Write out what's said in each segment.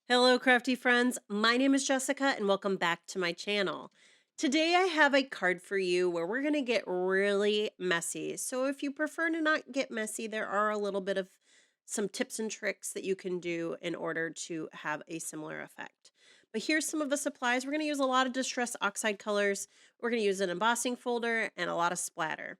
Hello, crafty friends. My name is Jessica, and welcome back to my channel. Today, I have a card for you where we're going to get really messy. So, if you prefer to not get messy, there are a little bit of some tips and tricks that you can do in order to have a similar effect. But here's some of the supplies. We're going to use a lot of Distress Oxide colors. We're going to use an embossing folder and a lot of splatter.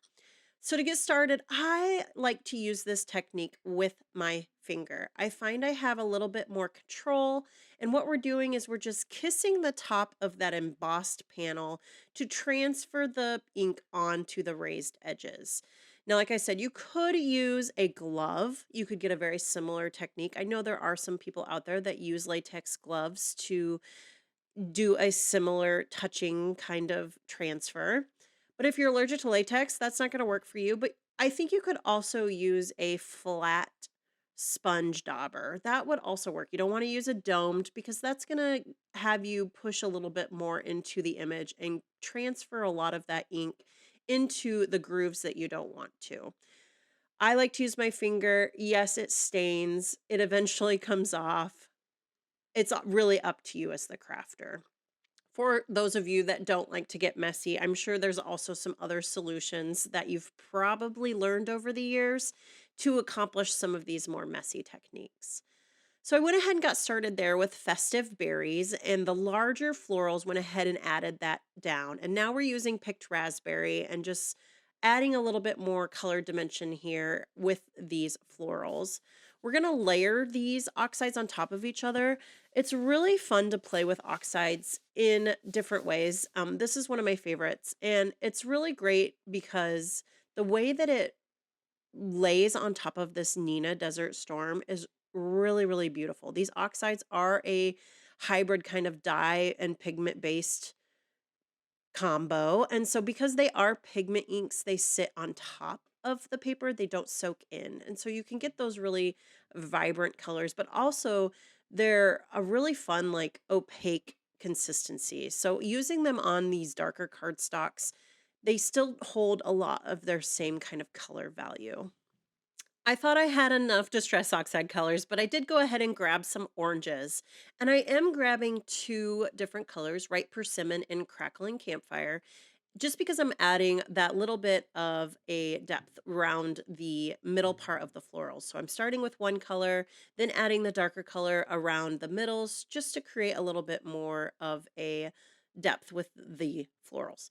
So to get started, I like to use this technique with my finger. I find I have a little bit more control, and what we're doing is we're just kissing the top of that embossed panel to transfer the ink onto the raised edges. Now, like I said, you could use a glove. You could get a very similar technique. I know there are some people out there that use latex gloves to do a similar touching kind of transfer. But if you're allergic to latex, that's not going to work for you. But I think you could also use a flat sponge dauber. That would also work. You don't want to use a domed because that's going to have you push a little bit more into the image and transfer a lot of that ink into the grooves that you don't want to. I like to use my finger. Yes, it stains. It eventually comes off. It's really up to you as the crafter. For those of you that don't like to get messy, I'm sure there's also some other solutions that you've probably learned over the years to accomplish some of these more messy techniques. So I went ahead and got started there with Festive Berries, and the larger florals went ahead and added that down. And now we're using picked raspberry and just adding a little bit more color dimension here with these florals. We're going to layer these oxides on top of each other. It's really fun to play with oxides in different ways. This is one of my favorites, and it's really great because the way that it lays on top of this Neenah Desert Storm is really, really beautiful. These oxides are a hybrid kind of dye and pigment based combo. And so because they are pigment inks, they sit on top of the paper, they don't soak in. And so you can get those really vibrant colors, but also they're a really fun, like opaque consistency. So using them on these darker cardstocks, they still hold a lot of their same kind of color value. I thought I had enough Distress Oxide colors, but I did go ahead and grab some oranges. And I am grabbing two different colors, right? Persimmon and Crackling Campfire, just because I'm adding that little bit of a depth around the middle part of the florals. So I'm starting with one color, then adding the darker color around the middles, just to create a little bit more of a depth with the florals.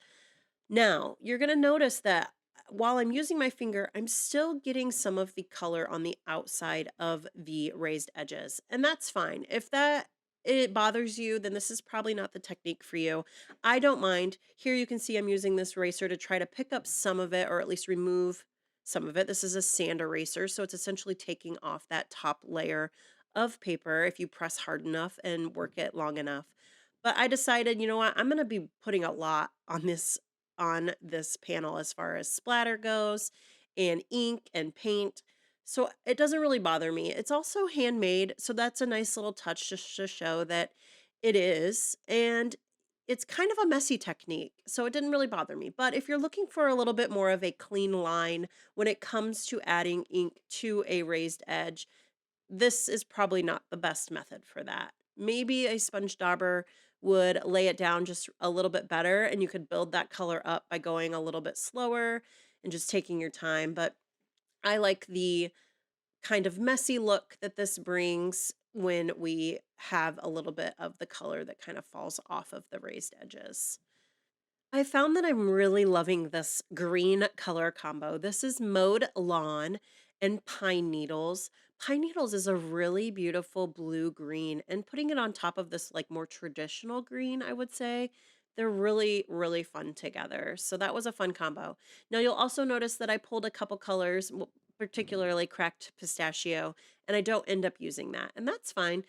Now, you're going to notice that while I'm using my finger, I'm still getting some of the color on the outside of the raised edges. And that's fine. If that it bothers you, then this is probably not the technique for you. I don't mind. Here you can see I'm using this eraser to try to pick up some of it or at least remove some of it. This is a sand eraser, so it's essentially taking off that top layer of paper if you press hard enough and work it long enough. But I decided, you know what, I'm going to be putting a lot on this panel as far as splatter goes and ink and paint. So it doesn't really bother me. It's also handmade, so that's a nice little touch just to show that it is. And it's kind of a messy technique, so it didn't really bother me. But if you're looking for a little bit more of a clean line when it comes to adding ink to a raised edge, this is probably not the best method for that. Maybe a sponge dauber would lay it down just a little bit better, and you could build that color up by going a little bit slower and just taking your time. But I like the kind of messy look that this brings when we have a little bit of the color that kind of falls off of the raised edges. I found that I'm really loving this green color combo. This is Mowed Lawn and Pine Needles. Pine Needles is a really beautiful blue green, and putting it on top of this like more traditional green, I would say, they're really, really fun together. So that was a fun combo. Now you'll also notice that I pulled a couple colors, particularly cracked pistachio, and I don't end up using that, and that's fine.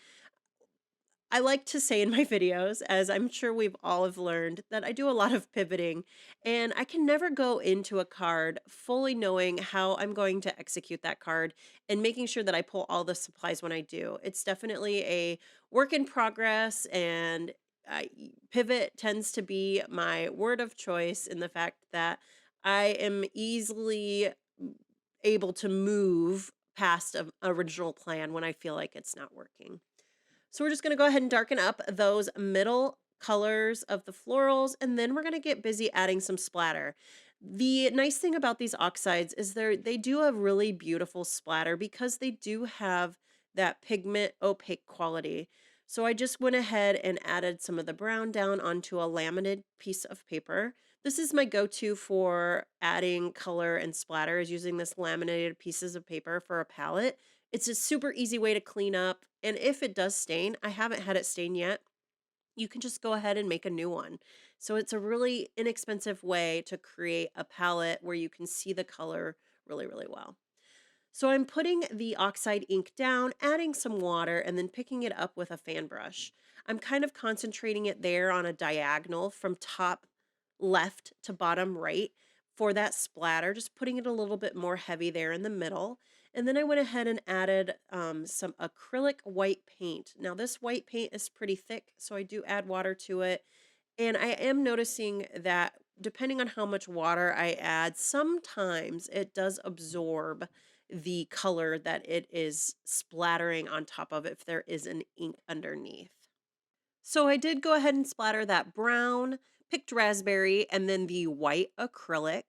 I like to say in my videos, as I'm sure we've all have learned, that I do a lot of pivoting, and I can never go into a card fully knowing how I'm going to execute that card and making sure that I pull all the supplies when I do. It's definitely a work in progress, and pivot tends to be my word of choice in the fact that I am easily able to move past an original plan when I feel like it's not working. So we're just going to go ahead and darken up those middle colors of the florals, and then we're going to get busy adding some splatter. The nice thing about these oxides is they do a really beautiful splatter because they do have that pigment opaque quality. So I just went ahead and added some of the brown down onto a laminated piece of paper. This is my go-to for adding color and splatter, is using this laminated pieces of paper for a palette. It's a super easy way to clean up, and if it does stain, I haven't had it stain yet, you can just go ahead and make a new one. So it's a really inexpensive way to create a palette where you can see the color really, really well. So I'm putting the oxide ink down, adding some water, and then picking it up with a fan brush. I'm kind of concentrating it there on a diagonal from top left to bottom right for that splatter, just putting it a little bit more heavy there in the middle. And then I went ahead and added some acrylic white paint. Now this white paint is pretty thick, so I do add water to it. And I am noticing that depending on how much water I add, sometimes it does absorb the color that it is splattering on top of if there is an ink underneath. So I did go ahead and splatter that brown, picked raspberry, and then the white acrylic.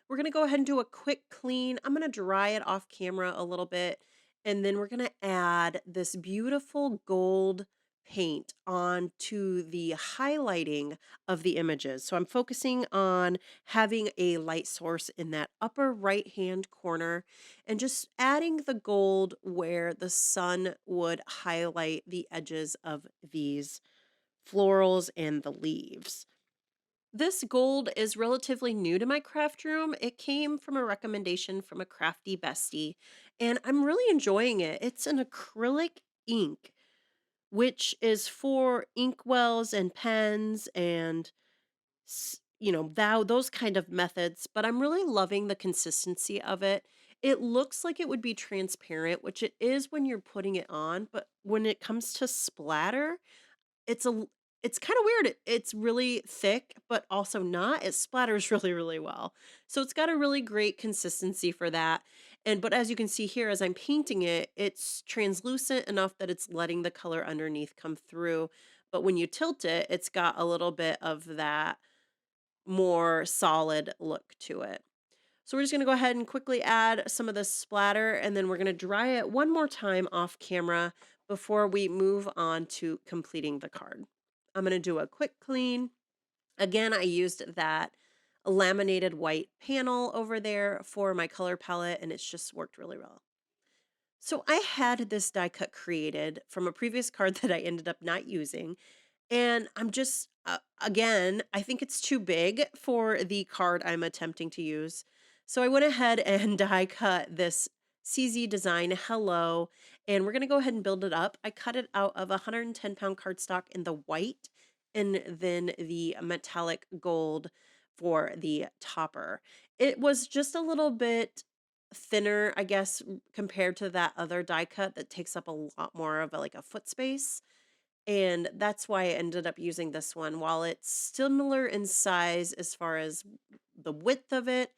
We're going to go ahead and do a quick clean. I'm going to dry it off camera a little bit, and then we're going to add this beautiful gold paint onto the highlighting of the images. So I'm focusing on having a light source in that upper right hand corner and just adding the gold where the sun would highlight the edges of these florals and the leaves. This gold is relatively new to my craft room. It came from a recommendation from a crafty bestie, and I'm really enjoying it. It's an acrylic ink, which is for inkwells and pens and those kind of methods, but I'm really loving the consistency of it. It looks like it would be transparent, which it is when you're putting it on, but when it comes to splatter, it's a l it's kinda weird. It's really thick, but also not. It splatters really, really well. So it's got a really great consistency for that. But as you can see here, as I'm painting it, it's translucent enough that it's letting the color underneath come through. But when you tilt it, it's got a little bit of that more solid look to it. So we're just going to go ahead and quickly add some of the splatter, and then we're going to dry it one more time off camera before we move on to completing the card. I'm going to do a quick clean. Again, I used that laminated white panel over there for my color palette, and it's just worked really well. So I had this die cut created from a previous card that I ended up not using, and I'm just, again, I think it's too big for the card I'm attempting to use. So I went ahead and die cut this CZ Design Hello, and we're going to go ahead and build it up. I cut it out of 110-pound cardstock in the white and then the metallic gold for the topper. It was just a little bit thinner, I guess, compared to that other die cut that takes up a lot more of like a foot space. And that's why I ended up using this one. While it's similar in size as far as the width of it,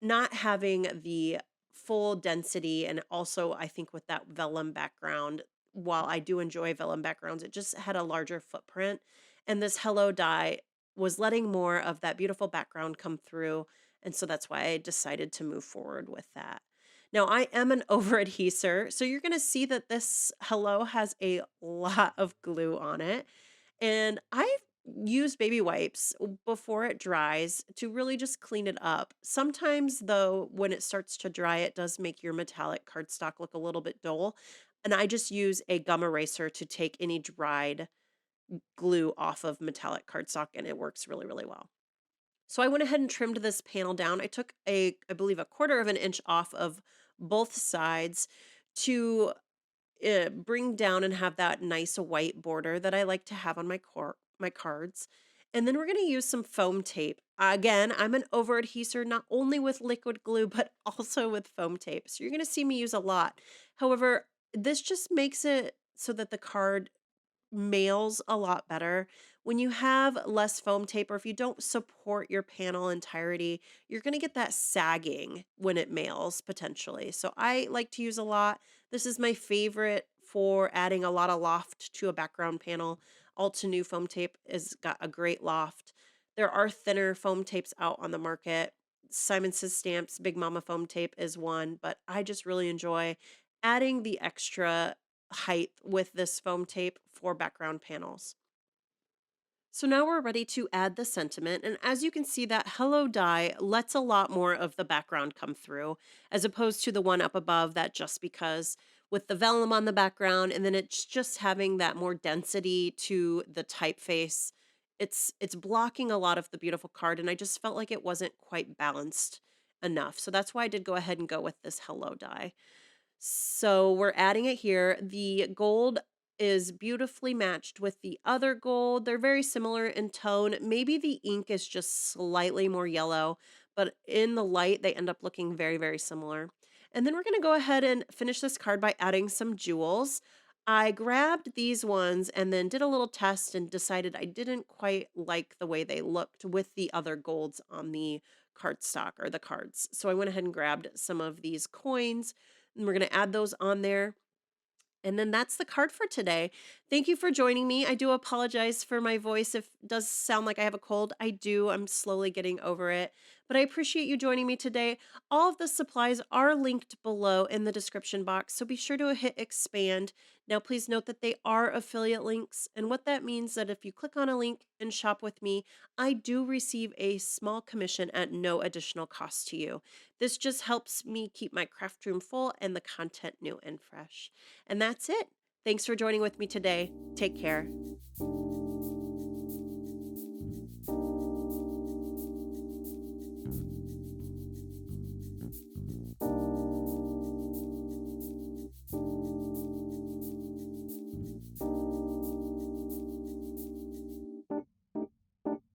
not having the full density, and also I think with that vellum background, while I do enjoy vellum backgrounds, it just had a larger footprint. And this Hello die was letting more of that beautiful background come through. And so that's why I decided to move forward with that. Now, I am an over adhesor, so you're going to see that this Hello has a lot of glue on it. And I've used baby wipes before it dries to really just clean it up. Sometimes, though, when it starts to dry, it does make your metallic cardstock look a little bit dull. And I just use a gum eraser to take any dried glue off of metallic cardstock, and it works really, really well. So I went ahead and trimmed this panel down. I took I believe, a quarter of an inch off of both sides to bring down and have that nice white border that I like to have on my cards. And then we're going to use some foam tape. Again, I'm an over adhesor not only with liquid glue but also with foam tape. So you're going to see me use a lot. However, this just makes it so that the card mails a lot better. When you have less foam tape or if you don't support your panel entirety, you're going to get that sagging when it mails potentially. So I like to use a lot. This is my favorite for adding a lot of loft to a background panel. Altenew foam tape has got a great loft. There are thinner foam tapes out on the market. Simon Says Stamps Big Mama foam tape is one, but I just really enjoy adding the extra height with this foam tape for background panels. So now we're ready to add the sentiment. And as you can see, that hello die lets a lot more of the background come through as opposed to the one up above that just because with the vellum on the background and then it's just having that more density to the typeface. It's blocking a lot of the beautiful card and I just felt like it wasn't quite balanced enough. So that's why I did go ahead and go with this hello die. So we're adding it here. The gold is beautifully matched with the other gold. They're very similar in tone. Maybe the ink is just slightly more yellow, but in the light, they end up looking very, very similar. And then we're going to go ahead and finish this card by adding some jewels. I grabbed these ones and then did a little test and decided I didn't quite like the way they looked with the other golds on the cardstock or the cards. So I went ahead and grabbed some of these coins and we're going to add those on there. And then that's the card for today. Thank you for joining me. I do apologize for my voice if it does sound like I have a cold. I do. I'm slowly getting over it. But I appreciate you joining me today. All of the supplies are linked below in the description box, so be sure to hit expand. Now, please note that they are affiliate links, and what that means that if you click on a link and shop with me, I do receive a small commission at no additional cost to you. This just helps me keep my craft room full and the content new and fresh. And that's it. Thanks for joining with me today. Take care.